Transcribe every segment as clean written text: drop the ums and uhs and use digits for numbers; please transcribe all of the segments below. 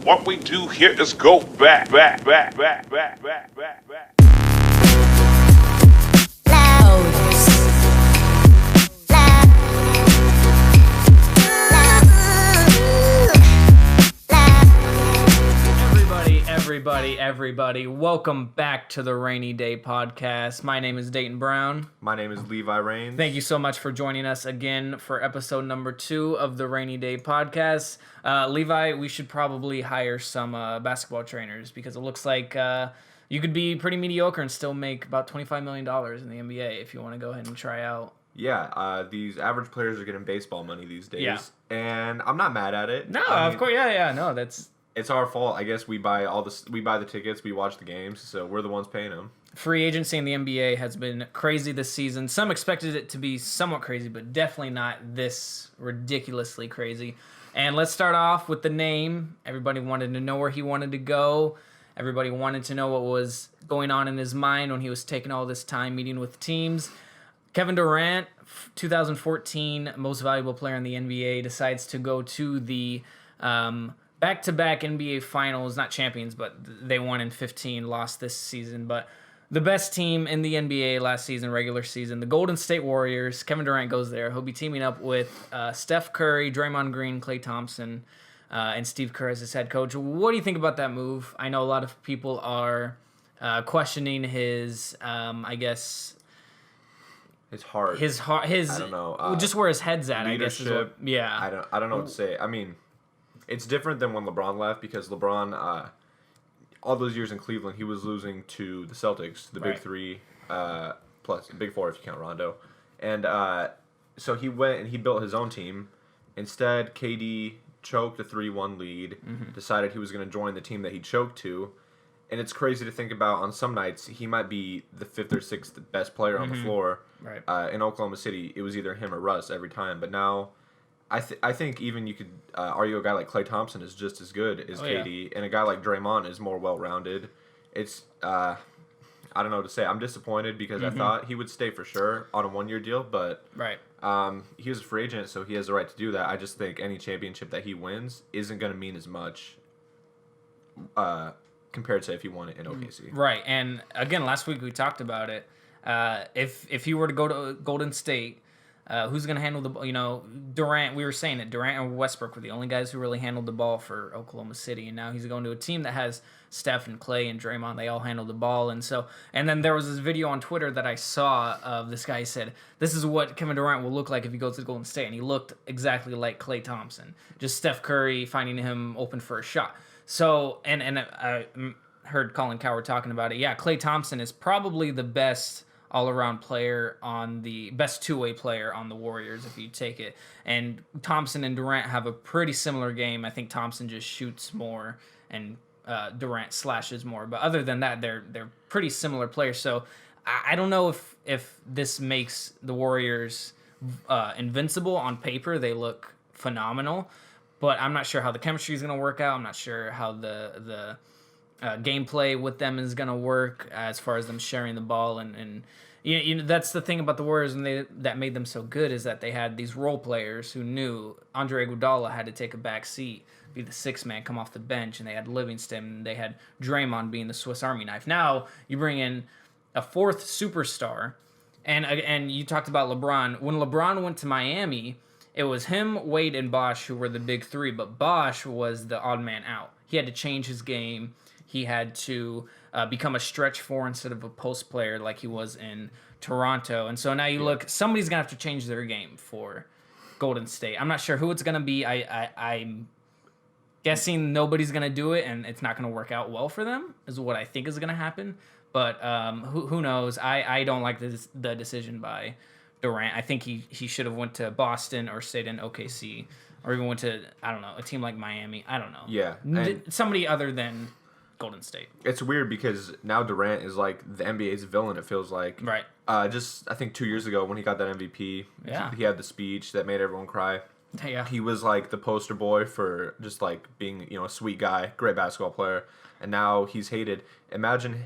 What we do here is go back. Everybody, welcome back to the Rainy Day Podcast. My name is Dayton Brown. My name is Levi Rains. Thank you so much for joining us again for episode number 2 of the Rainy Day Podcast. Levi, we should probably hire some basketball trainers because it looks like you could be pretty mediocre and still make about $25 million in the NBA if you want to go ahead and try out. Yeah, these average players are getting baseball money these days, Yeah. And I'm not mad at it. No, of course, no, that's... It's our fault. I guess we buy the tickets, we watch the games, so we're the ones paying them. Free agency in the NBA has been crazy this season. Some expected it to be somewhat crazy, but definitely not this ridiculously crazy. And let's start off with the name. Everybody wanted to know where he wanted to go. Everybody wanted to know what was going on in his mind when he was taking all this time meeting with teams. Kevin Durant, 2014 most valuable player in the NBA, decides to go to the... back-to-back NBA Finals, not champions, but they won in 15, lost this season. But the best team in the NBA last season, regular season, the Golden State Warriors. Kevin Durant goes there. He'll be teaming up with Steph Curry, Draymond Green, Klay Thompson, and Steve Kerr as his head coach. What do you think about that move? I know a lot of people are questioning his, His heart. His I don't know. Just where his head's at, leadership, I guess. Yeah. I don't know what to say. I mean, it's different than when LeBron left because LeBron, all those years in Cleveland, he was losing to the Celtics, the Big Three, plus Big Four if you count Rondo. And so he went and he built his own team. Instead, KD choked a 3-1 lead, decided he was going to join the team that he choked to. And it's crazy to think about on some nights, he might be the 5th or 6th best player on the floor. Right. In Oklahoma City, it was either him or Russ every time. But now... I think even you could argue a guy like Klay Thompson is just as good as KD, and a guy like Draymond is more well-rounded. It's I don't know what to say. I'm disappointed because I thought he would stay for sure on a 1-year deal, but he was a free agent, so he has the right to do that. I just think any championship that he wins isn't going to mean as much compared to if he won it in OKC. Right, and again, last week we talked about it. If he were to go to Golden State. Who's going to handle the Durant, we were saying that Durant and Westbrook were the only guys who really handled the ball for Oklahoma City, and now he's going to a team that has Steph and Klay and Draymond. They all handle the ball, and then there was this video on Twitter that I saw of this guy said, this is what Kevin Durant will look like if he goes to Golden State, and he looked exactly like Klay Thompson, just Steph Curry finding him open for a shot. So, and I heard Colin Cowherd talking about it. Yeah, Klay Thompson is probably the best all-around player on the best two-way player on the Warriors if you take it. And Thompson and Durant have a pretty similar game. I think Thompson just shoots more and Durant slashes more. But other than that, they're pretty similar players. So I don't know if this makes the Warriors invincible. On paper, they look phenomenal. But I'm not sure how the chemistry is going to work out. I'm not sure how the gameplay with them is going to work as far as them sharing the ball and that's the thing about the Warriors and that made them so good is that they had these role players who knew Andre Iguodala had to take a back seat, be the sixth man, come off the bench, and they had Livingston, and they had Draymond being the Swiss Army knife. Now you bring in a fourth superstar, and you talked about LeBron. When LeBron went to Miami, it was him, Wade, and Bosh who were the big three, but Bosh was the odd man out. He had to change his game. He had to become a stretch four instead of a post player like he was in Toronto. And so now you look, somebody's going to have to change their game for Golden State. I'm not sure who it's going to be. I'm guessing nobody's going to do it, and it's not going to work out well for them, is what I think is going to happen. But who knows? I don't like the decision by Durant. I think he should have went to Boston or stayed in OKC or even went to, I don't know, a team like Miami. I don't know. Yeah. Somebody other than Golden State. It's weird because now Durant is like the NBA's villain, it feels like. Right. Just, I think 2 years ago when he got that MVP, he had the speech that made everyone cry. Yeah. He was like the poster boy for just like being, a sweet guy, great basketball player. And now he's hated. Imagine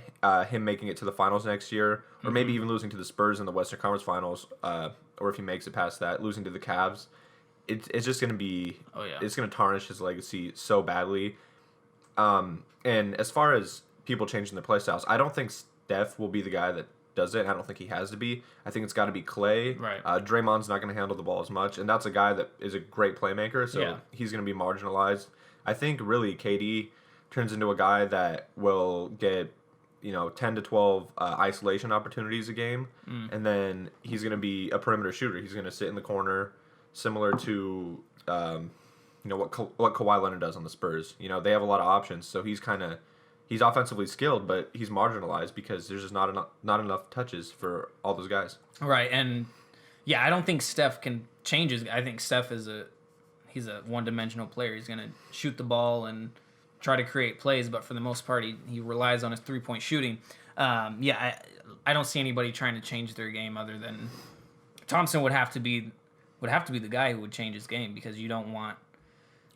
him making it to the finals next year, or maybe even losing to the Spurs in the Western Conference Finals, or if he makes it past that, losing to the Cavs. It's just going to be, it's going to tarnish his legacy so badly. And as far as people changing their play styles, I don't think Steph will be the guy that does it. I don't think he has to be. I think it's got to be Clay. Right. Draymond's not going to handle the ball as much, and that's a guy that is a great playmaker, so he's going to be marginalized. I think really KD turns into a guy that will get 10 to 12 isolation opportunities a game, and then he's going to be a perimeter shooter. He's going to sit in the corner, similar to what Kawhi Leonard does on the Spurs. They have a lot of options, so he's offensively skilled, but he's marginalized because there's just not enough touches for all those guys. Right, and I don't think Steph can change his. I think Steph he's a one-dimensional player. He's gonna shoot the ball and try to create plays, but for the most part, he relies on his three-point shooting. I don't see anybody trying to change their game other than Thompson would have to be the guy who would change his game, because you don't want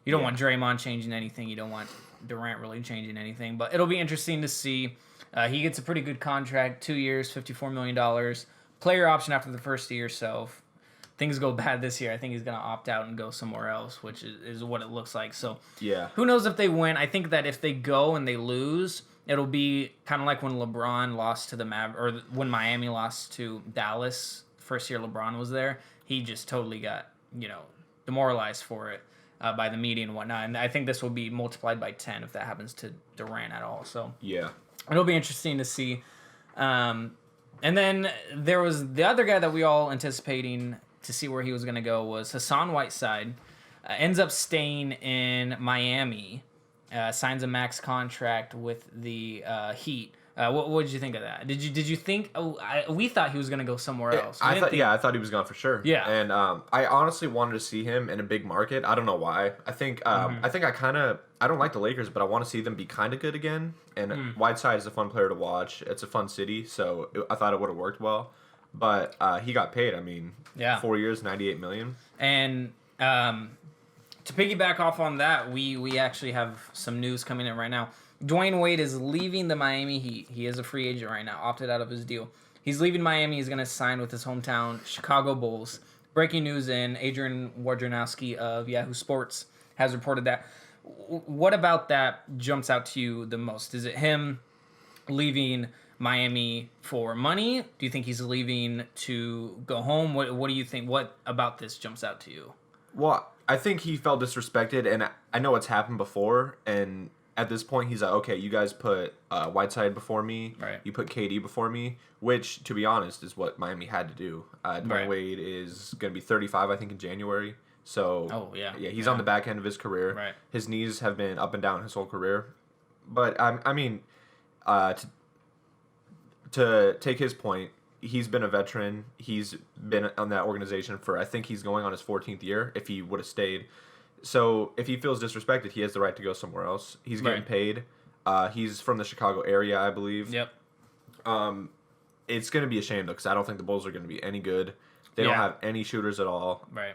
Draymond changing anything. You don't want Durant really changing anything. But it'll be interesting to see. He gets a pretty good contract, 2 years, $54 million. Player option after the first year. So if things go bad this year, I think he's going to opt out and go somewhere else, which is what it looks like. So who knows if they win. I think that if they go and they lose, it'll be kind of like when LeBron lost to the or when Miami lost to Dallas. First year LeBron was there. He just totally got, demoralized for it. By the media and whatnot, and I think this will be multiplied by 10 if that happens to Durant at all. So it'll be interesting to see. And then there was the other guy that we all anticipating to see where he was going to go was Hassan Whiteside. Ends up staying in Miami, signs a max contract with the Heat. What did you think of that? Did you think? We thought he was going to go somewhere else. I thought he was gone for sure. Yeah, and I honestly wanted to see him in a big market. I don't know why. I think I don't like the Lakers, but I want to see them be kind of good again. And Whiteside is a fun player to watch. It's a fun city, so I thought it would have worked well. But he got paid. I mean, 4 years, $98 million. And to piggyback off on that, we actually have some news coming in right now. Dwayne Wade is leaving the Miami Heat. He is a free agent right now, opted out of his deal. He's leaving Miami. He's going to sign with his hometown Chicago Bulls. Breaking news in, Adrian Wojnarowski of Yahoo Sports has reported that. What about that jumps out to you the most? Is it him leaving Miami for money? Do you think he's leaving to go home? What do you think? What about this jumps out to you? Well, I think he felt disrespected, and I know it's happened before, and at this point, he's like, okay, you guys put Whiteside before me. Right. You put KD before me, which, to be honest, is what Miami had to do. Dwayne Wade is going to be 35, I think, in January. So, he's on the back end of his career. Right. His knees have been up and down his whole career. But, to take his point, he's been a veteran. He's been on that organization for, I think he's going on his 14th year, if he would have stayed. So if he feels disrespected, he has the right to go somewhere else. He's getting paid. He's from the Chicago area, I believe. Yep. It's going to be a shame, though, because I don't think the Bulls are going to be any good. They don't have any shooters at all. Right.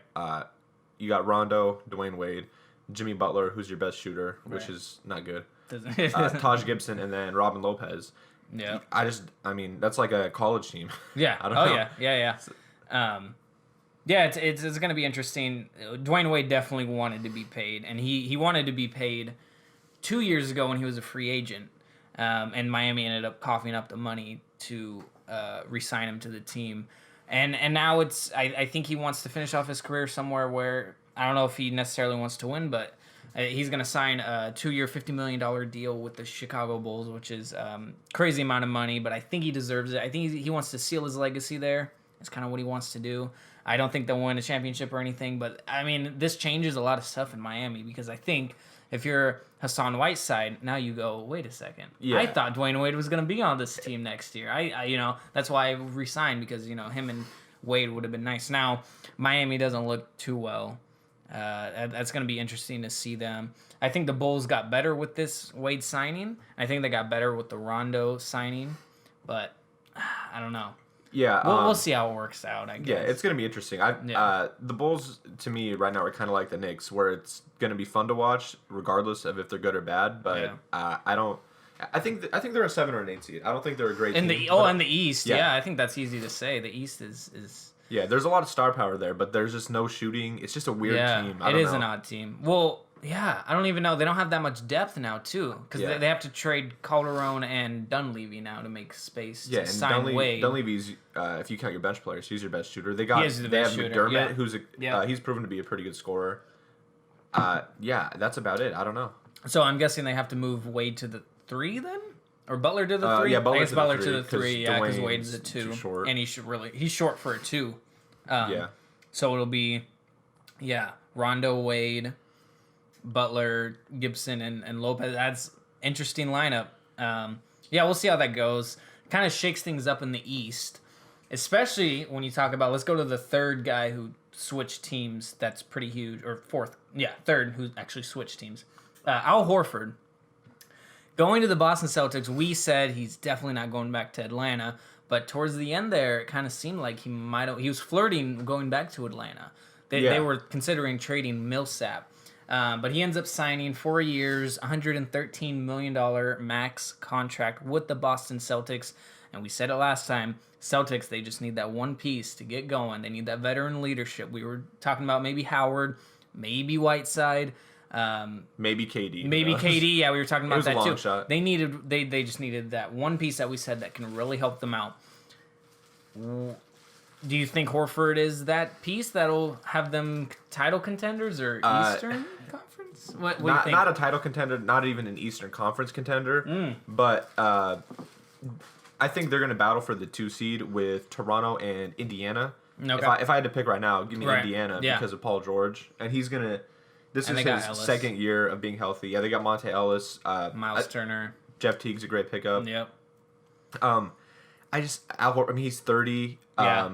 You got Rondo, Dwayne Wade, Jimmy Butler, who's your best shooter, which is not good. Taj Gibson, and then Robin Lopez. Yeah. That's like a college team. Yeah. I don't know. Yeah. It's going to be interesting. Dwayne Wade definitely wanted to be paid, and he wanted to be paid 2 years ago when he was a free agent, and Miami ended up coughing up the money to re-sign him to the team. And now I think he wants to finish off his career somewhere where, I don't know if he necessarily wants to win, but he's going to sign a 2-year, $50 million deal with the Chicago Bulls, which is crazy amount of money, but I think he deserves it. I think he wants to seal his legacy there. It's kind of what he wants to do. I don't think they'll win a championship or anything, but, I mean, this changes a lot of stuff in Miami, because I think if you're Hassan Whiteside, now you go, wait a second. Yeah. I thought Dwayne Wade was going to be on this team next year. I that's why I re-signed, because, him and Wade would have been nice. Now, Miami doesn't look too well. That's going to be interesting to see them. I think the Bulls got better with this Wade signing. I think they got better with the Rondo signing, but I don't know. Yeah, we'll see how it works out, I guess. Yeah, it's going to be interesting. The Bulls, to me, right now are kind of like the Knicks, where it's going to be fun to watch, regardless of if they're good or bad. But I think they're a 7 or an 8 seed. I don't think they're a great team. In the East, yeah, I think that's easy to say. The East is. Yeah, there's a lot of star power there, but there's just no shooting. It's just a weird team. It is an odd team. Well, Yeah, I don't even know. They don't have that much depth now, too, because Yeah. they have to trade Calderon and Dunleavy now to make space to Yeah, and sign Wade. Dunleavy's, if you count your bench players, he's your best shooter. They is the they best have shooter, McDermott, yeah. who's he's proven to be a pretty good scorer. Yeah, that's about it. I don't know. So I'm guessing they have to move Wade to the 3 then, or Butler to the 3. Yeah, Butler I guess to Butler the to the 3, 3. Yeah, because Dwayne's Wade's a 2, too short. and he's short for a 2. Yeah. So it'll be, Rondo, Wade, Butler, Gibson, and Lopez. That's interesting lineup. We'll see how that goes. Kind of shakes things up in the East, especially when you talk about. Let's go to the third guy who switched teams. That's pretty huge. Or third who actually switched teams. Al Horford. Going to the Boston Celtics, we said he's definitely not going back to Atlanta. But towards the end there, it kind of seemed like he was flirting going back to Atlanta. They were considering trading Millsap. But he ends up signing 4 years, $113 million max contract with the Boston Celtics. And we said it last time, Celtics, they just need that one piece to get going. They need that veteran leadership. We were talking about maybe Howard, maybe Whiteside. Maybe KD. Maybe KD. Yeah, we were talking about that a long too. Shot. They just needed that one piece that we said that can really help them out. Do you think Horford is that piece that'll have them title contenders or Eastern Conference? What do you think? Not a title contender, not even an Eastern Conference contender, but I think they're going to battle for the 2 seed with Toronto and Indiana. Okay. If I had to pick right now, give me Right. Indiana Yeah. because of Paul George, and he's going to. This And is they got his Ellis. second year of being healthy. Yeah, they got Monte Ellis. Miles Turner. Jeff Teague's a great pickup. Yep. He's 30. Yeah.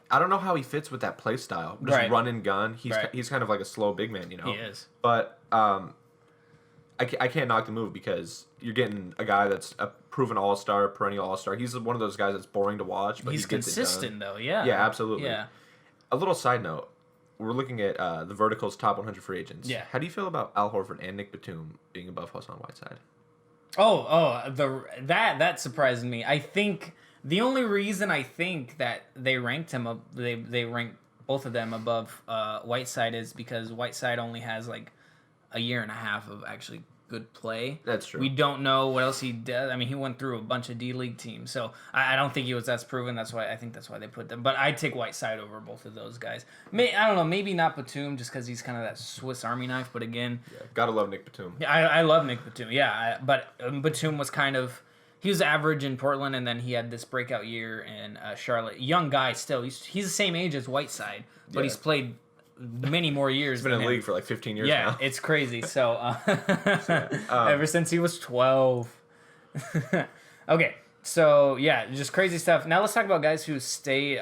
I don't know how he fits with that play style. Just Right. run and gun. He's Right. he's kind of like a slow big man, He is. But I can't knock the move because you're getting a guy that's a proven all-star, perennial all-star. He's one of those guys that's boring to watch, but He's he gets consistent it done. though. Yeah. Yeah, absolutely. Yeah. A little side note. We're looking at the Vertical's top 100 free agents. Yeah. How do you feel about Al Horford and Nick Batum being above Hassan Whiteside? That surprised me. I think the only reason I think that they ranked him up, they ranked both of them above Whiteside is because Whiteside only has like a year and a half of actually good play. That's true. We don't know what else he does. I mean, he went through a bunch of D-League teams, so I don't think he was that's proven. That's why they put them. But I'd take Whiteside over both of those guys. I don't know, maybe not Batum just because he's kind of that Swiss Army knife. But again, Gotta love Nick Batum. I love Nick Batum. Yeah, but Batum was he was average in Portland, and then he had this breakout year in Charlotte. Young guy still. He's the same age as Whiteside, but he's played many more years. He's been in the league for like 15 years now. Yeah, it's crazy. So, ever since he was 12. Okay, so yeah, just crazy stuff. Now let's talk about other guys who stay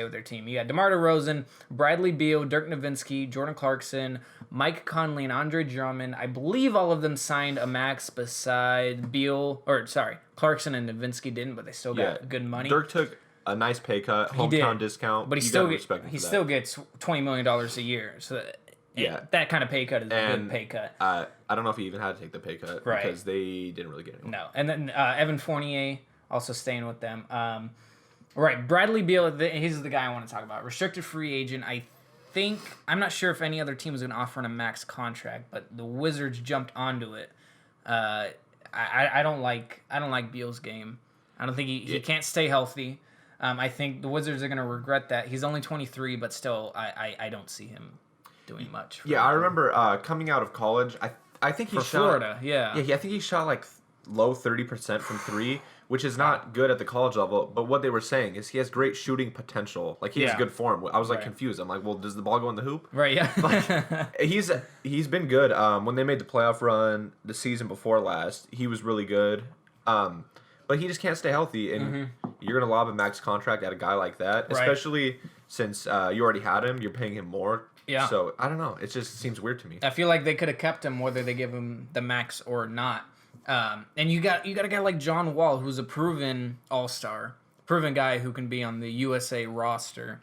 with their team. You got DeMar DeRozan, Bradley Beal, Dirk Nowitzki, Jordan Clarkson, Mike Conley, and Andre Drummond. I believe all of them signed a max beside Clarkson and Nowitzki didn't, but they still got good money. Dirk took a nice pay cut, hometown discount, but he still gets $20 million a year. So that kind of pay cut is a good pay cut. I don't know if he even had to take the pay cut because they didn't really get anyone. No, and then Evan Fournier also staying with them. Right, Bradley Beal. He's the guy I want to talk about. Restricted free agent. I'm not sure if any other team is going to offer him a max contract, but the Wizards jumped onto it. I don't like Beal's game. I don't think he can't stay healthy. I think the Wizards are going to regret that. He's only 23, but still, I don't see him doing much. I remember coming out of college, I think he shot Florida. Yeah, I think he shot like low 30% from 3, which is not good at the college level. But what they were saying is he has great shooting potential. Like he has good form. I was like confused. I'm like, well, does the ball go in the hoop? Right. Yeah. Like, he's been good. When they made the playoff run the season before last, he was really good. But he just can't stay healthy, and you're gonna lob a max contract at a guy like that, especially since you already had him. You're paying him more. Yeah. So I don't know. It just seems weird to me. I feel like they could have kept him whether they give him the max or not. And you got a guy like John Wall, who's a proven all-star, proven guy who can be on the USA roster.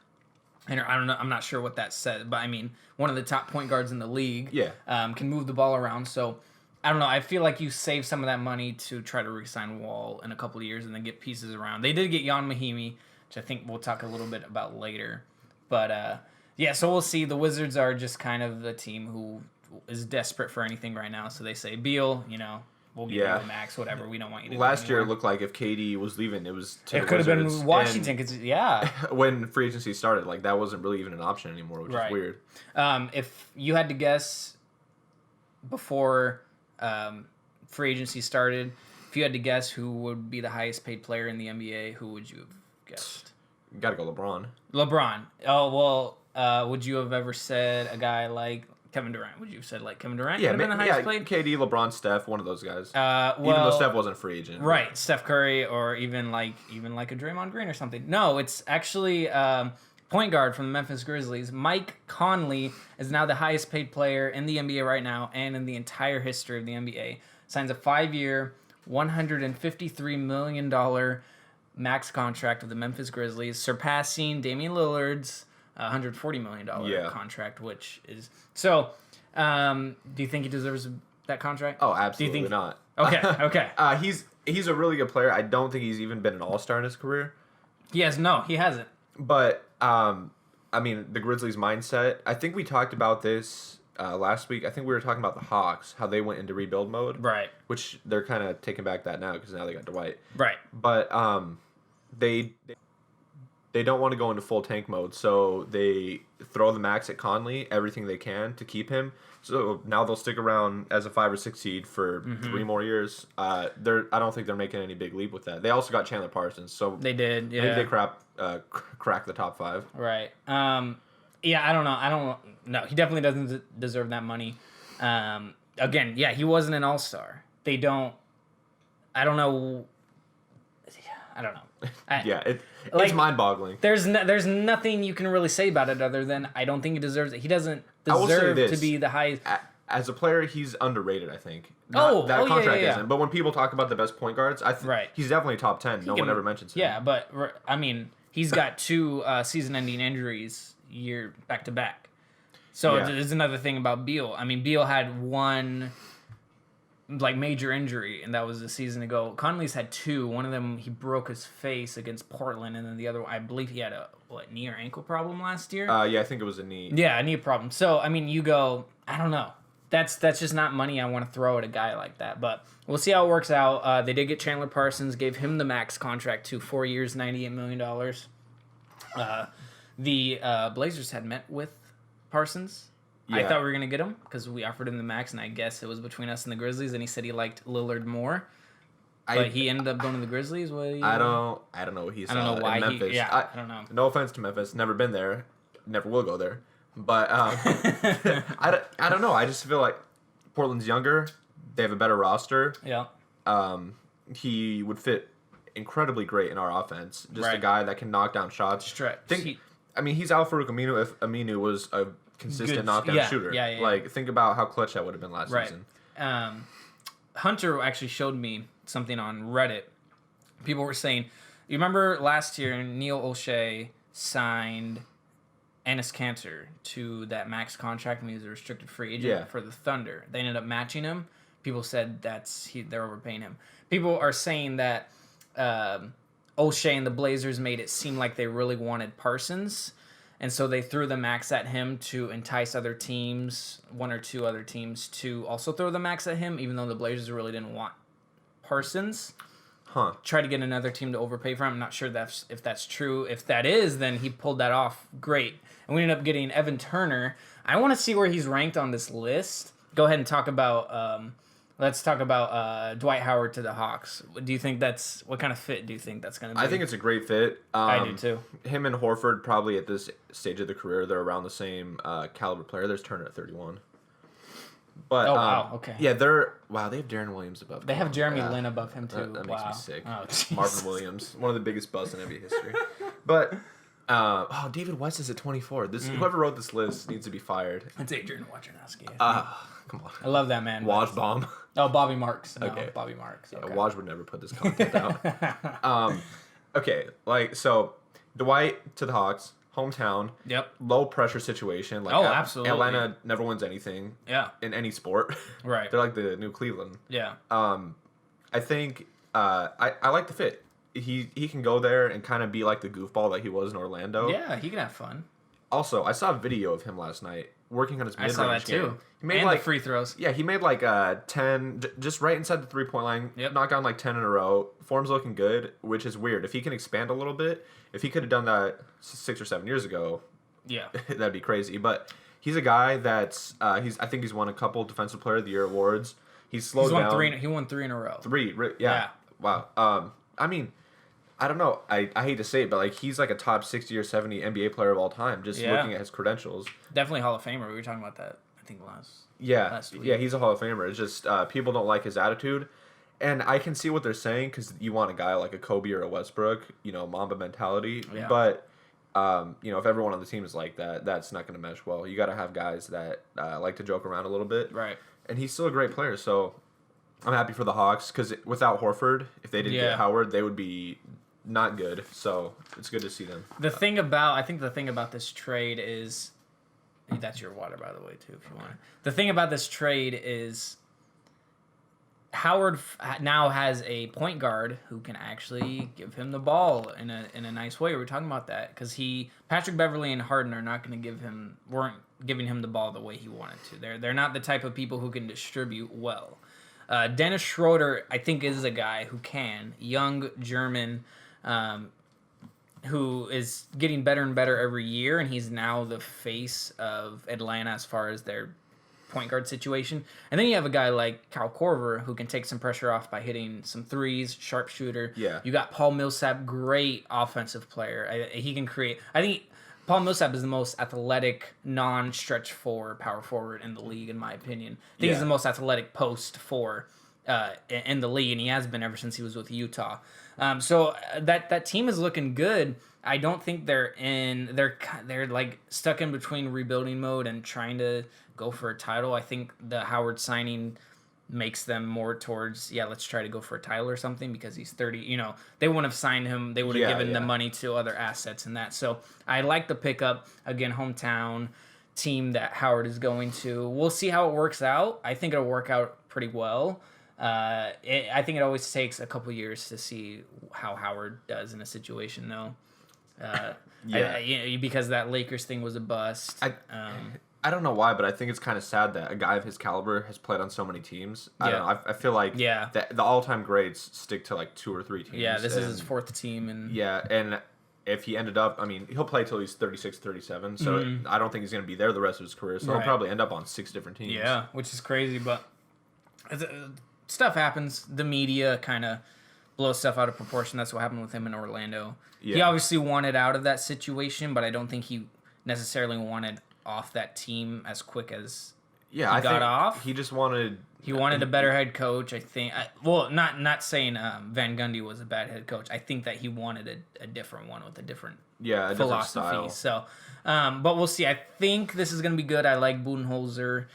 And I don't know, I'm not sure what that said, but I mean, one of the top point guards in the league. Yeah. Can move the ball around. So I don't know. I feel like you save some of that money to try to re-sign Wall in a couple of years and then get pieces around. They did get Jan Mahimi, which I think we'll talk a little bit about later. But Yeah, so we'll see. The Wizards are just kind of the team who is desperate for anything right now. So they say, Beal, we'll give you the max, whatever. We don't want you to. Last year, it looked like if KD was leaving, it was to it could have been Washington. Because when free agency started, like that wasn't really even an option anymore, which is weird. If you had to guess before free agency started, if you had to guess who would be the highest paid player in the NBA, who would you have guessed? You gotta go LeBron. LeBron. Oh well. Would you have ever said a guy like Kevin Durant? Would you have said like Kevin Durant? Yeah, would have been the highest paid? KD, LeBron, Steph, one of those guys. Well, even though Steph wasn't a free agent. Right, Steph Curry, or even like a Draymond Green or something. No, it's actually point guard from the Memphis Grizzlies. Mike Conley is now the highest paid player in the NBA right now and in the entire history of the NBA. Signs a 5-year, $153 million max contract with the Memphis Grizzlies, surpassing Damian Lillard's $140 million contract, which is... So, do you think he deserves that contract? Oh, absolutely not. Okay. He's a really good player. I don't think he's even been an all-star in his career. He hasn't. But, I mean, the Grizzlies' mindset, I think we talked about this last week. I think we were talking about the Hawks, how they went into rebuild mode. Right. Which they're kind of taking back that now because now they got Dwight. Right. But they don't want to go into full tank mode, so they throw the max at Conley, everything they can to keep him. So now they'll stick around as a 5 or 6 seed for 3 more years. I don't think they're making any big leap with that. They also got Chandler Parsons, so they did. Yeah, maybe they crack the top 5. Right. Yeah, I don't know. No, he definitely doesn't deserve that money. Again, yeah, he wasn't an all-star. They don't. I don't know. I don't know. It's mind-boggling. There's nothing you can really say about it other than I don't think he deserves it. He doesn't deserve to be the highest. As a player, he's underrated, I think. That contract isn't. But when people talk about the best point guards, he's definitely top 10. No one ever mentions him. Yeah, but I mean, he's got 2 season-ending injuries back to back. So there's another thing about Beal. I mean, Beal had 1 major injury, and that was a season ago. Conley's had 2. One of them, he broke his face against Portland, and then the other one, I believe he had a knee or ankle problem last year. Yeah, I think it was a knee. Yeah, a knee problem. So I mean, you go, I don't know. That's just not money I want to throw at a guy like that. But we'll see how it works out. They did get Chandler Parsons, gave him the max contract to 4 years, $98 million. The Blazers had met with Parsons. Yeah. I thought we were going to get him because we offered him the max, and I guess it was between us and the Grizzlies, and he said he liked Lillard more. But he ended up going to the Grizzlies. I don't know what he saw. I don't know why in Memphis. I don't know. No offense to Memphis. Never been there. Never will go there. But I don't know. I just feel like Portland's younger. They have a better roster. Yeah. He would fit incredibly great in our offense. Just a guy that can knock down shots. He's Al-Farouq Aminu if Aminu was a consistent knockdown shooter. Yeah. Like, think about how clutch that would have been last season. Hunter actually showed me something on Reddit. People were saying, you remember last year Neil O'Shea signed Enes Kanter to that max contract when he was a restricted free agent for the Thunder. They ended up matching him. People said they're overpaying him. People are saying that O'Shea and the Blazers made it seem like they really wanted Parsons, and so they threw the max at him to entice other teams, 1 or 2 other teams, to also throw the max at him, even though the Blazers really didn't want Parsons. Try to get another team to overpay for him. I'm not sure if that's true. If that is, then he pulled that off great. And we ended up getting Evan Turner. I want to see where he's ranked on this list. Go ahead and talk about... let's talk about Dwight Howard to the Hawks. Do you think what kind of fit do you think that's going to be? I think it's a great fit. I do too. Him and Horford probably at this stage of the career, they're around the same caliber player. There's Turner at 31. But, wow, okay. Yeah, they have Darren Williams above him. They have Jeremy Lin above him too. That makes me sick. Oh, Marvin Williams, one of the biggest busts in NBA history. But David West is at 24. Whoever wrote this list needs to be fired. It's Adrian Wojnarowski. Come on. I love that man. Woj bomb. Oh, Bobby Marks. No, Okay. Bobby Marks. Yeah, Okay. Woj would never put this content out. Okay, so Dwight to the Hawks, hometown. Yep. Low pressure situation. Absolutely. Atlanta never wins anything. Yeah. In any sport. Right. They're like the new Cleveland. Yeah. I think I like the fit. He can go there and kind of be like the goofball that he was in Orlando. Yeah, he can have fun. Also, I saw a video of him last night working on his I mid-range saw that game. too. He made And like the free throws. Yeah, he made like 10, just right inside the 3-point line. Yep. Knocked down like 10 in a row. Form's looking good, which is weird. If he can expand a little bit, if he could have done that 6 or 7 years ago, Yeah. that'd be crazy. But he's a guy that's I think he's won a couple Defensive Player of the Year awards. He's slowed down. He won 3 in a row. Yeah. Wow. I mean, I don't know. I hate to say it, but like he's like a top 60 or 70 NBA player of all time. Just looking at his credentials. Definitely Hall of Famer. We were talking about that, I think, last week. Yeah, he's a Hall of Famer. It's just people don't like his attitude, and I can see what they're saying because you want a guy like a Kobe or a Westbrook, Mamba mentality. Yeah. But if everyone on the team is like that, that's not going to mesh well. You got to have guys that like to joke around a little bit, Right. And he's still a great player, so I'm happy for the Hawks because without Horford, if they didn't get Howard, they would be not good. So it's good to see them. I think the thing about this trade is, that's your water, by the way, too, if you want it. The thing about this trade is Howard now has a point guard who can actually give him the ball in a nice way. We were talking about that because Patrick Beverley and Harden are not going to weren't giving him the ball the way he wanted to. They're not the type of people who can distribute well. Dennis Schroeder, I think, is a guy who can. Young German, who is getting better and better every year, and he's now the face of Atlanta as far as their point guard situation. And then you have a guy like Kyle Korver who can take some pressure off by hitting some threes, sharpshooter. Yeah. You got Paul Millsap, great offensive player. He can create. I think Paul Millsap is the most athletic non-stretch power forward in the league, in my opinion. I think he's the most athletic post four in the league, and he has been ever since he was with Utah. So that team is looking good. I don't think they're like stuck in between rebuilding mode and trying to go for a title. I think the Howard signing makes them more towards, let's try to go for a title or something because he's 30. They wouldn't have signed him. They would have given the money to other assets and that. So I like the pickup. Again, hometown team that Howard is going to. We'll see how it works out. I think it'll work out pretty well. I think it always takes a couple years to see how Howard does in a situation, though. Because that Lakers thing was a bust. I don't know why, but I think it's kind of sad that a guy of his caliber has played on so many teams. I don't know. I feel like the all-time greats stick to like 2 or 3 teams. Yeah, this is his 4th team. And if he ended up, he'll play till he's 36, 37, so I don't think he's going to be there the rest of his career, so he'll probably end up on 6 different teams. Yeah, which is crazy, but stuff happens. The media kind of blows stuff out of proportion. That's what happened with him in Orlando. Yeah. He obviously wanted out of that situation, but I don't think he necessarily wanted off that team as quick as he got off. He just wanted... He wanted a better head coach, I think. Not saying Van Gundy was a bad head coach. I think that he wanted a different one with a different philosophy. Different style. So, but we'll see. I think this is going to be good. I like Budenholzer,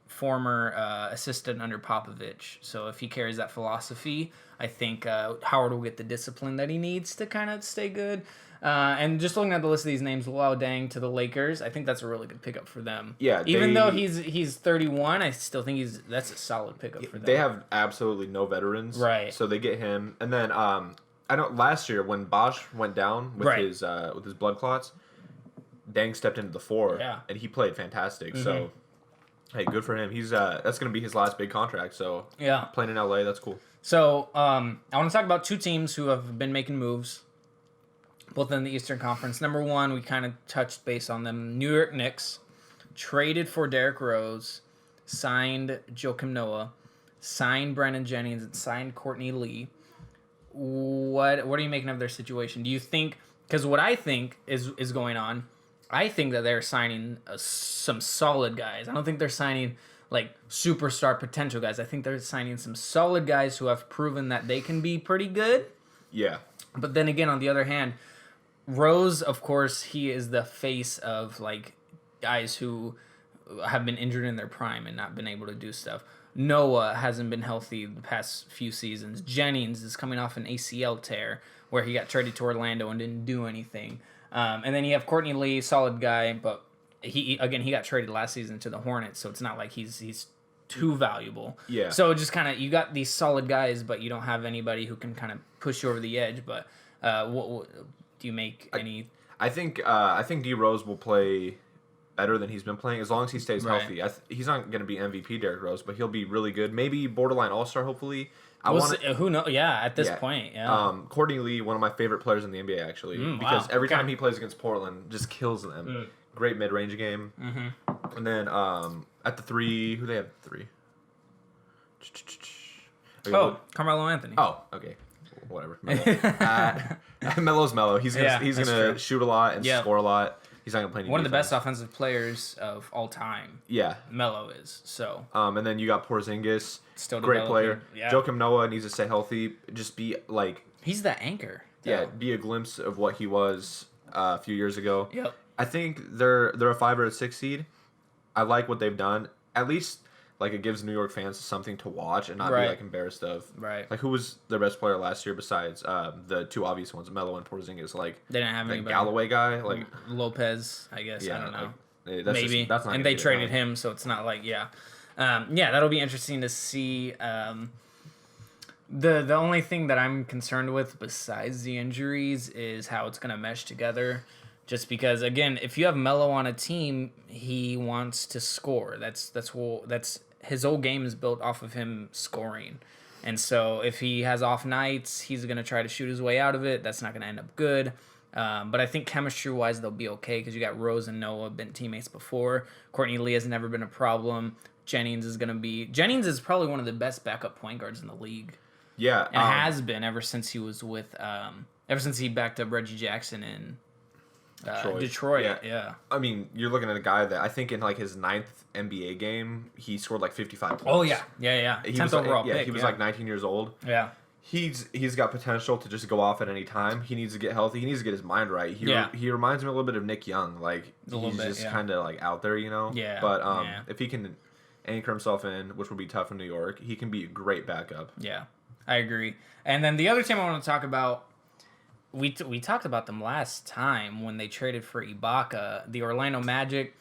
former assistant under Popovich. So if he carries that philosophy, I think Howard will get the discipline that he needs to kind of stay good. And just looking at the list of these names, Luol Deng to the Lakers, I think that's a really good pickup for them. Yeah, even though he's 31, I still think that's a solid pickup for them. They have absolutely no veterans, right? So they get him, and then I know last year when Bosch went down with his blood clots, Deng stepped into the 4, and he played fantastic. Mm-hmm. So, hey, good for him. He's that's gonna be his last big contract. So playing in LA, that's cool. So I want to talk about 2 teams who have been making moves, both in the Eastern Conference. Number 1, we kind of touched base on them. New York Knicks traded for Derrick Rose, signed Joakim Noah, signed Brandon Jennings, and signed Courtney Lee. What are you making of their situation? Do you think, because what I think is going on, I think that they're signing some solid guys. I don't think they're signing like superstar potential guys. I think they're signing some solid guys who have proven that they can be pretty good. Yeah. But then again, on the other hand, Rose, of course, he is the face of like guys who have been injured in their prime and not been able to do stuff. Noah hasn't been healthy the past few seasons. Jennings is coming off an ACL tear where he got traded to Orlando and didn't do anything. And then you have Courtney Lee, solid guy, but he got traded last season to the Hornets, so it's not like he's too valuable. Yeah. So just kind of, you got these solid guys, but you don't have anybody who can kind of push you over the edge. But what do you make any I think D Rose will play better than he's been playing as long as he stays Right. healthy. He's not going to be MVP Derrick Rose, but he'll be really good. Maybe borderline All-Star. Hopefully, Who knows? Yeah, at this point, yeah. Courtney Lee, one of my favorite players in the NBA, actually, because every time he plays against Portland, just kills them. Great mid-range game. Mm-hmm. And then at the 3, who they have at the 3? Okay, Carmelo Anthony. Oh, okay. Whatever. Melo's Melo. He's gonna shoot a lot and score a lot. He's not gonna play any One of the defense. best offensive players of all time. Yeah. Melo is. So. And then you got Porzingis, Still great developing. player. Yeah. Joakim Noah needs to stay healthy. Just be like. He's the anchor. Yeah, be a glimpse of what he was a few years ago. Yep. I think they're a 5 or a 6 seed. I like what they've done. At least it gives New York fans something to watch and not be embarrassed of. Right. Who was their best player last year besides the two obvious ones, Melo and Porzingis? They didn't have the anybody. Galloway guy, Lopez, I guess. I don't know. Maybe. That's not and they traded him, so it's not that'll be interesting to see. The only thing that I'm concerned with besides the injuries is how it's gonna mesh together. Just because, again, if you have Melo on a team, he wants to score. That's his whole game is built off of him scoring. And so if he has off nights, he's going to try to shoot his way out of it. That's not going to end up good. But I think chemistry-wise, they'll be okay because you got Rose and Noah, been teammates before. Courtney Lee has never been a problem. Jennings is probably one of the best backup point guards in the league. Yeah. And has been ever since he was with, ever since he backed up Reggie Jackson in Detroit. Yeah. I mean, you're looking at a guy that I think in his 9th NBA game, he scored 55 points. Oh, yeah. 10th overall pick. He was 19 years old. Yeah. He's got potential to just go off at any time. He needs to get healthy. He needs to get his mind right. He reminds me a little bit of Nick Young. He's just kind of out there, Yeah. But if he can anchor himself in, which will be tough in New York, he can be a great backup. Yeah, I agree. And then the other team I want to talk about, we talked about them last time when they traded for Ibaka. The Orlando Magic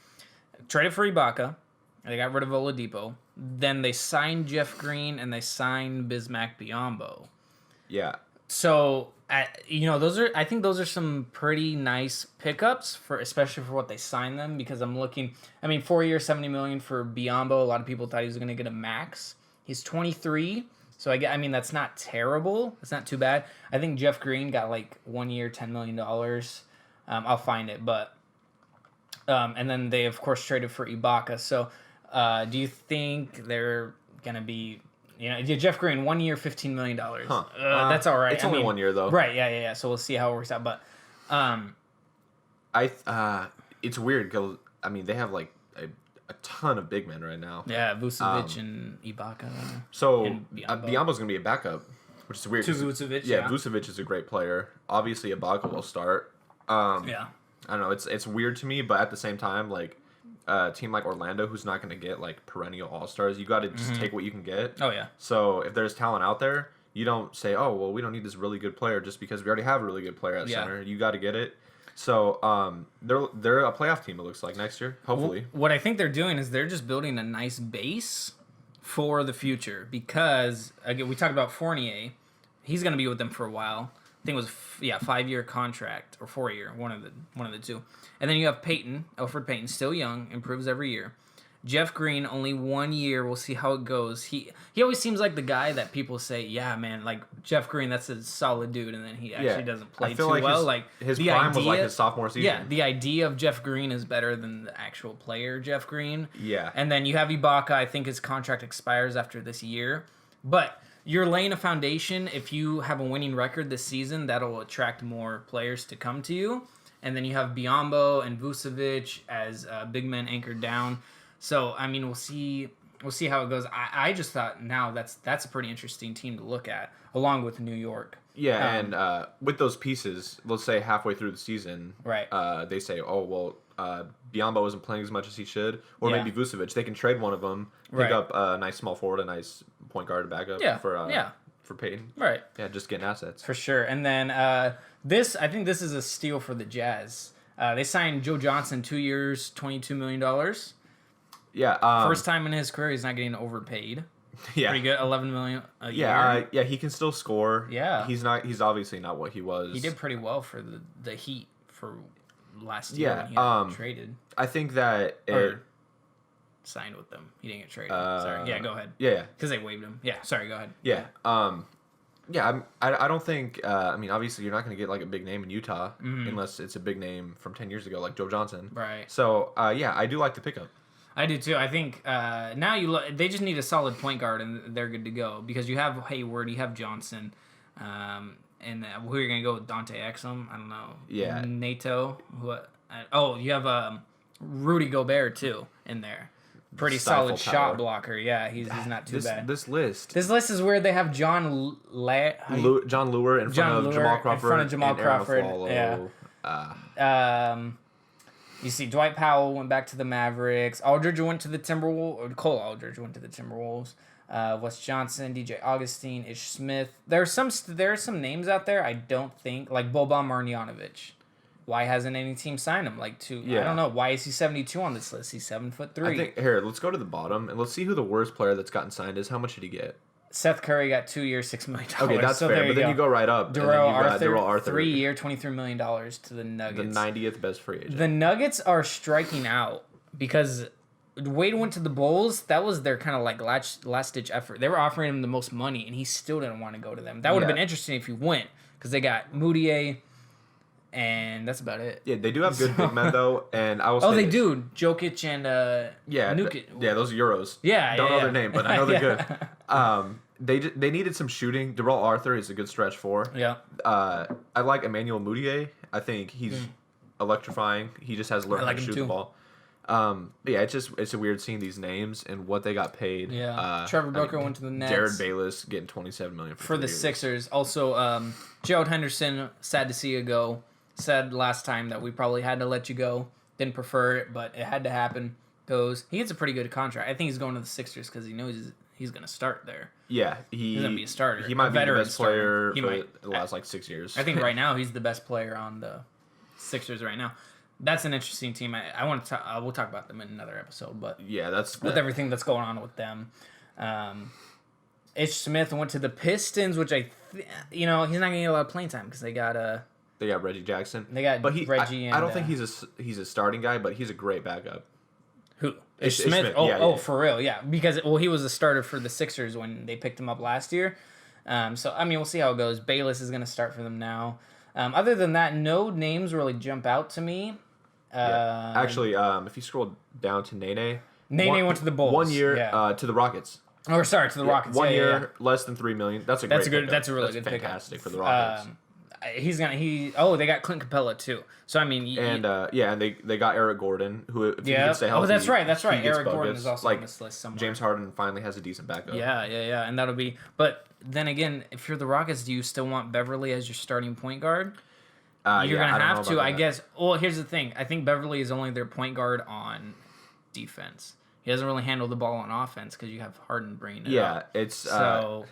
traded for Ibaka. They got rid of Oladipo. Then they signed Jeff Green and they signed Bismack Biyombo. Yeah. So, I think those are some pretty nice pickups especially for what they signed them, because I'm looking, 4 years, $70 million for Biyombo. A lot of people thought he was going to get a max. He's 23. So that's not terrible. It's not too bad. I think Jeff Green got 1 year, $10 million. I'll find it, but and then they of course traded for Ibaka. So do you think they're gonna be? Jeff Green 1 year, $15 million. Huh. That's all right. It's only 1 year though. Right? Yeah. So we'll see how it works out. But it's weird because they have a ton of big men right now. Yeah, Vucevic and Ibaka. So and Biyombo's going to be a backup, which is weird. To Vucevic, yeah. Vucevic is a great player. Obviously, Ibaka will start. Yeah. I don't know. It's weird to me, but at the same time, a team like Orlando, who's not going to get perennial all-stars, you got to just take what you can get. Oh, yeah. So if there's talent out there, you don't say, oh, well, we don't need this really good player just because we already have a really good player at center. You got to get it. So they're a playoff team, it looks like, next year, hopefully. What I think they're doing is they're just building a nice base for the future, because again, we talked about Fournier. He's going to be with them for a while. I think it was 5-year contract or 4-year, one of the two. And then you have Elfrid Payton, still young, improves every year. Jeff Green, only 1 year. We'll see how it goes. He always seems like the guy that people say, yeah, man, Jeff Green, that's a solid dude, and then he actually doesn't play too well. His prime was his sophomore season. Yeah, the idea of Jeff Green is better than the actual player, Jeff Green. Yeah. And then you have Ibaka. I think his contract expires after this year. But you're laying a foundation. If you have a winning record this season, that'll attract more players to come to you. And then you have Biyombo and Vucevic as big men anchored down. So, we'll see how it goes. I just thought now that's a pretty interesting team to look at, along with New York. Yeah, and with those pieces, let's say halfway through the season, right? They say, oh, well, Biyombo isn't playing as much as he should, or maybe Vucevic. They can trade one of them, pick up a nice small forward, a nice point guard to back up for Payton. Right. Yeah, just getting assets. For sure. And then I think this is a steal for the Jazz. They signed Joe Johnson, 2 years, $22 million. Yeah. First time in his career he's not getting overpaid. Yeah. Pretty good, $11 million a year. Yeah, he can still score. Yeah. He's obviously not what he was. He did pretty well for the Heat for last year Yeah, when he got traded I think that or signed with them. He didn't get traded. Sorry. Yeah, go ahead. Yeah. Because they waived him. Yeah. Sorry. Go ahead. Yeah. Yeah. I don't think. I mean, obviously, you're not going to get like a big name in Utah unless it's a big name from 10 years ago, like Joe Johnson. Right. So yeah, I do like the pickup. I do too. I think now they just need a solid point guard and they're good to go because you have Hayward, you have Johnson, and who are you gonna go with? Dante Exum? I don't know. Yeah. Nato. You have Rudy Gobert too in there. Pretty Stifle solid power. shot blocker. Yeah, he's not too bad. This list. This list is weird. They have John Lure in front of Jamal Crawford. In front of Jamal Crawford. Yeah. You see, Dwight Powell went back to the Mavericks. Aldridge went to the Timberwolves. Cole Aldridge went to the Timberwolves. Wes Johnson, DJ Augustine, Ish Smith. There are some names out there I don't think, like Boban Marjanovic. Why hasn't any team signed him? I don't know. Why is he 72 on this list? He's 7'3". I think here, let's go to the bottom and let's see who the worst player that's gotten signed is. How much did he get? Seth Curry got 2 years, $6 million. Okay, that's fair. But then you go right up. Darrell Arthur, 3 year, $23 million to the Nuggets. The 90th best free agent. The Nuggets are striking out because Wade went to the Bulls. That was their kind of like last ditch effort. They were offering him the most money, and he still didn't want to go to them. That would have been interesting if he went because they got Moutier, and that's about it. Yeah, they do have good big men though, and I will say. Oh, they do. Jokic and Nukic. Yeah, those are Euros. Yeah, don't know yeah. their name, but I know they're good. They needed some shooting. Darrell Arthur is a good stretch four. Yeah. I like Emmanuel Moutier. I think he's electrifying. He just has learned how to shoot the ball. Yeah, it's a weird seeing these names and what they got paid. Yeah. Trevor Booker went to the Nets. Jared Bayless getting $27 million for the Sixers. Also, Gerald Henderson, sad to see you go. Said last time that we probably had to let you go. Didn't prefer it, but it had to happen. He gets a pretty good contract. I think he's going to the Sixers because he knows he's going to start there. Yeah, he's going to be a starter. He might be the best player for the last 6 years. I think right now he's the best player on the Sixers right now. That's an interesting team. I want to. We'll talk about them in another episode. But yeah, with everything that's going on with them. Ish Smith went to the Pistons, which he's not going to get a lot of playing time because they got Reggie Jackson. They got Reggie. I don't think he's a starting guy, but he's a great backup. Who? Ish Smith? Oh, for real, yeah. Because he was a starter for the Sixers when they picked him up last year. So I mean, we'll see how it goes. Bayless is going to start for them now. Other than that, no names really jump out to me. Actually, if you scroll down to Nene went to the Bulls. 1 year to the Rockets. Or sorry, to the Rockets. 1 year, less than $3 million. That's a really good pickup. Fantastic for the Rockets. They got Clint Capella too. So I mean, and they got Eric Gordon, who if he can stay healthy. Oh, that's right. Eric Gordon is also like, on this list somewhere. James Harden finally has a decent backup. Yeah, and that'll be. But then again, if you're the Rockets, do you still want Beverly as your starting point guard? You're gonna have to, I guess. Well, here's the thing. I think Beverly is only their point guard on defense. He doesn't really handle the ball on offense because you have Harden bringing it up. It's so.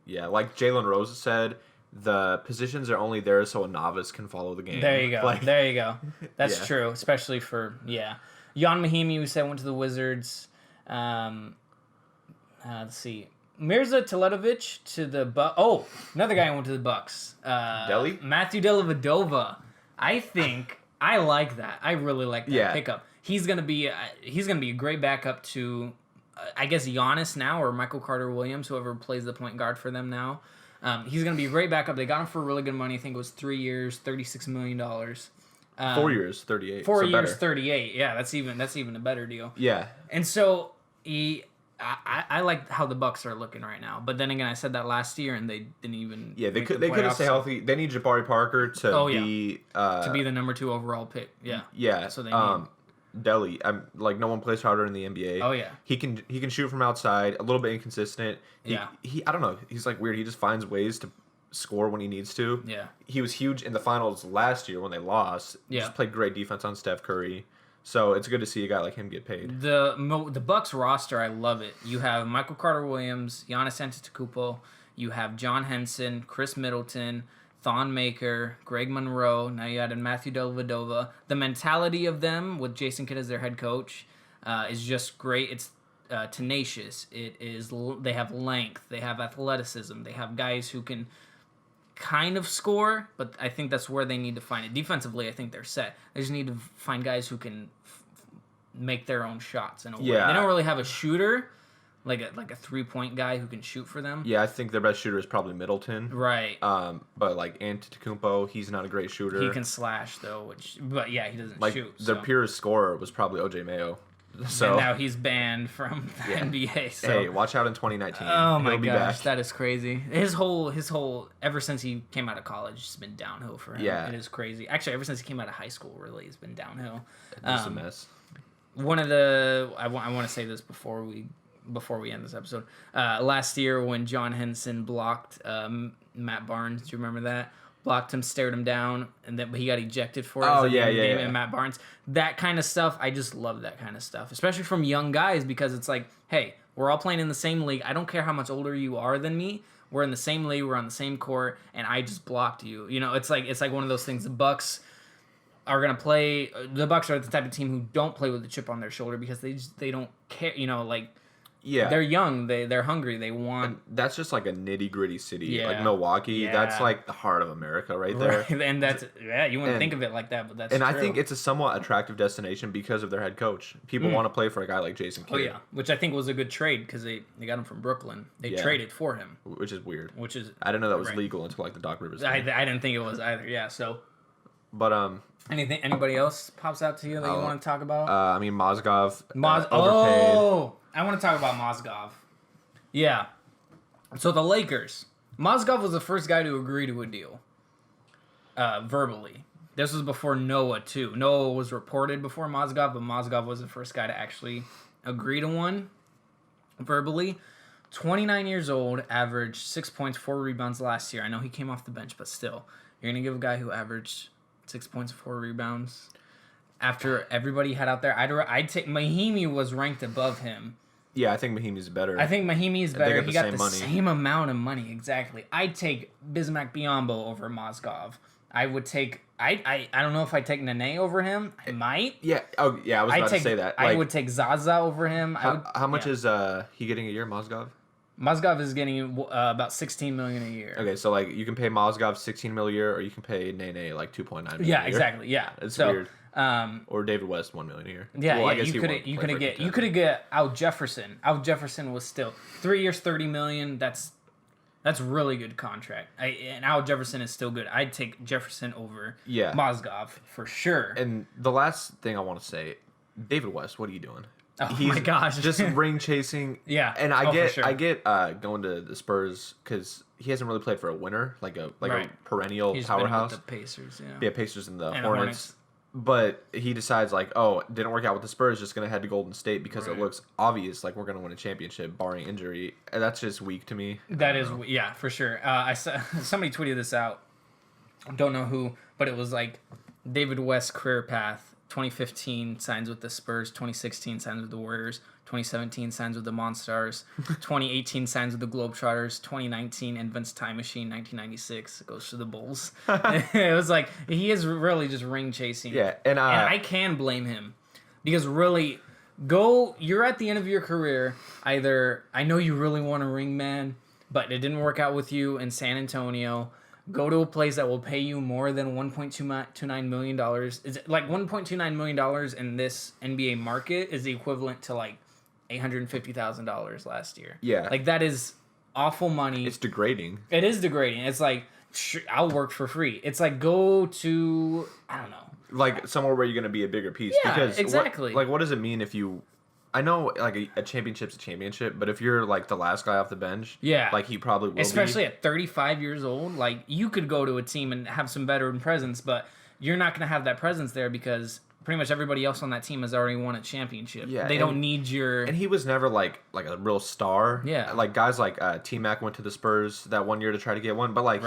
Like Jalen Rose said. The positions are only there so a novice can follow the game. There you go. That's true, especially for Jan Mahimi, who said went to the Wizards. Let's see, Mirza Teletovic to the Bucks. Oh, another guy who went to the Bucks. Delhi? Matthew Dellavedova. I think I like that. I really like that pickup. He's gonna be a great backup to, I guess Giannis now or Michael Carter Williams, whoever plays the point guard for them now. He's going to be a great backup. They got him for really good money. I think it was 3 years, $36 million. 4 years, 38. 4 years, better. 38. Yeah, that's even a better deal. Yeah. And so I like how the Bucks are looking right now. But then again, I said that last year, and they didn't even. Yeah, they could have stayed healthy. They need Jabari Parker to be the number 2 overall pick. Yeah. Yeah. That's what they need. Delhi, no one plays harder in the NBA. Oh yeah, he can shoot from outside, a little bit inconsistent. He I don't know. He's like weird. He just finds ways to score when he needs to. Yeah, he was huge in the finals last year when they lost. Yeah, just played great defense on Steph Curry. So it's good to see a guy like him get paid. The Bucks roster, I love it. You have Michael Carter Williams, Giannis Antetokounmpo. You have John Henson, Chris Middleton, Thon Maker, Greg Monroe. Now you added Matthew Dellavedova. The mentality of them with Jason Kidd as their head coach is just great. It's tenacious. They have length. They have athleticism. They have guys who can kind of score, but I think that's where they need to find it. Defensively, I think they're set. They just need to find guys who can make their own shots in a way. They don't really have a shooter, like a 3-point guy who can shoot for them. Yeah, I think their best shooter is probably Middleton. Right. But like Antetokounmpo, he's not a great shooter. He can slash though, but yeah, he doesn't shoot. Their purest scorer was probably OJ Mayo. So and now he's banned from the NBA. So. Hey, watch out in 2019. Oh my He'll be gosh, back. that is crazy. His whole ever since he came out of college, it's been downhill for him. Yeah. It is crazy. Actually, ever since he came out of high school, really, it's been downhill. Just a mess. One of the I want to say this before we end this episode. Last year when John Henson blocked Matt Barnes, do you remember that? Blocked him, stared him down, and then he got ejected for it. Oh, yeah. And Matt Barnes, that kind of stuff. I just love that kind of stuff, especially from young guys, because it's like, hey, we're all playing in the same league. I don't care how much older you are than me. We're in the same league. We're on the same court, and I just blocked you. You know, it's like one of those things. The Bucks are gonna play. The Bucks are the type of team who don't play with a chip on their shoulder because they don't care. You know, like. Yeah, they're young. They're hungry. They want. And that's just like a nitty gritty city, Yeah. like Milwaukee. Yeah. That's like the heart of America, right there. Right. And that's you wouldn't think of it like that, but that's. And true. I think it's a somewhat attractive destination because of their head coach. People want to play for a guy like Jason Kidd. Oh yeah, which I think was a good trade because they got him from Brooklyn. They traded for him, which is weird. which is I didn't know that was right. legal until like the Doc Rivers. I thing. didn't think it was either. Yeah. So But anybody else pops out to you that you want to talk about? I mean Mozgov overpaid. Oh, I want to talk about Mozgov. Yeah. So the Lakers. Mozgov was the first guy to agree to a deal. Verbally. This was before Noah, too. Noah was reported before Mozgov, but Mozgov was the first guy to actually agree to one verbally. 29 years old, averaged 6 points, 4 rebounds last year. I know he came off the bench, but still. You're going to give a guy who averaged 6 points, 4 rebounds after everybody had out there. I'd take Mahimi was ranked above him. Yeah, I think Mahimi's better. I think Mahimi is better. He got the money. same amount of money, exactly. I'd take Bismack Biyombo over Mozgov. I would take... I don't know if I'd take Nene over him. I might. Yeah. Oh, yeah. I was about to say that. I would take Zaza over him. How much is he getting a year, Mozgov? Mozgov is getting about $16 million a year. Okay, so like you can pay Mozgov $16 million a year, or you can pay Nene like $2.9 million. Yeah, a year. exactly. Yeah, It's so, weird. Or David West $1 million a year. Yeah, well, I yeah. guess You could get Al Jefferson. Al Jefferson was still 3 years, $30 million. That's really good contract. And Al Jefferson is still good. I'd take Jefferson over Mozgov for sure. And the last thing I want to say, David West, what are you doing? Oh my gosh, just ring chasing. Yeah, and I get for sure. Going to the Spurs because he hasn't really played for a winner, like a Right. perennial He's powerhouse. been with the Pacers, Yeah, Pacers and the And Hornets. But he decides like, oh, it didn't work out with the Spurs, just gonna head to Golden State because it looks obvious like we're gonna win a championship barring injury. And that's just weak to me. That is, yeah, for sure. I saw somebody tweeted this out. Don't know who, but it was like David West's career path. 2015 signs with the Spurs. 2016 signs with the Warriors. 2017 signs with the Monstars. 2018 signs with the Globetrotters. 2019 invents time machine. 1996 goes to the Bulls. It was like he is really just ring chasing. Yeah, and I can blame him because really, you're at the end of your career. Either I know you really want a ring, man, but it didn't work out with you in San Antonio. Go to a place that will pay you more than $1.29 million. Is it like $1.29 million in this NBA market is the equivalent to like $850,000 last year. Yeah. Like that is awful money. It's degrading. It is degrading. It's like, I'll work for free. It's like go to, I don't know. Like somewhere where you're going to be a bigger piece. Yeah, because exactly. What does it mean if you... I know like a championship's a championship, but if you're like the last guy off the bench, like he probably will especially be. at 35 years old, like you could go to a team and have some veteran presence, but you're not going to have that presence there because pretty much everybody else on that team has already won a championship. Yeah, they don't need your... And he was never like a real star. Yeah. Like guys like T-Mac went to the Spurs that one year to try to get one, but like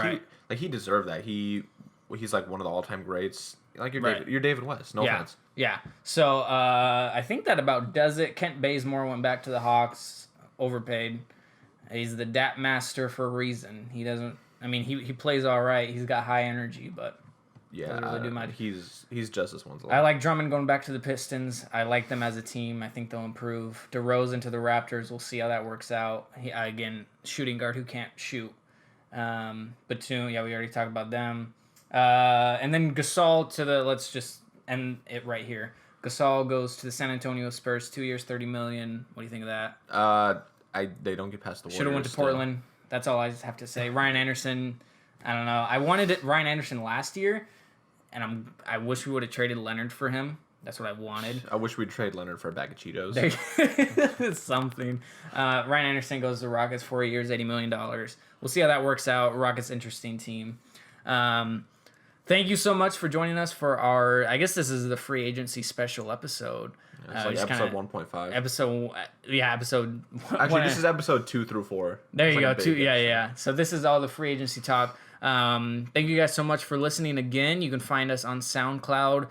he deserved that. He's like one of the all-time greats. Like you're David West. No offense. Yeah. So I think that about does it. Kent Bazemore went back to the Hawks, overpaid. He's the DAP master for a reason. He doesn't. I mean, he plays all right. He's got high energy, but doesn't really do much. He's Justice Winslow. I like Drummond going back to the Pistons. I like them as a team. I think they'll improve. DeRozan to the Raptors. We'll see how that works out. Again, shooting guard who can't shoot. Batum, yeah, we already talked about them. And then Gasol to the, let's just end it right here. Gasol goes to the San Antonio Spurs, 2 years, $30 million. What do you think of that? They don't get past the Warriors. Should have went to Portland. That's all I just have to say. Ryan Anderson, I don't know. I wanted Ryan Anderson last year, and I wish we would have traded Leonard for him. That's what I wanted. I wish we'd trade Leonard for a bag of Cheetos. Something. Ryan Anderson goes to Rockets, 4 years, $80 million. We'll see how that works out. Rockets, interesting team. Thank you so much for joining us for our, I guess this is the free agency special episode. It's like episode 1.5. Episode. Actually, this is episode 2 through 4. There It's you like go. a big Yeah, episode. yeah. So this is all the free agency talk. Thank you guys so much for listening again. You can find us on SoundCloud,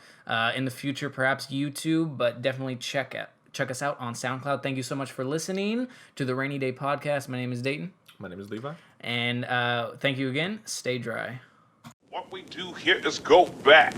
in the future, perhaps YouTube, but definitely check us out on SoundCloud. Thank you so much for listening to the Rainy Day Podcast. My name is Dayton. My name is Levi. And thank you again. Stay dry. What we do here is go back.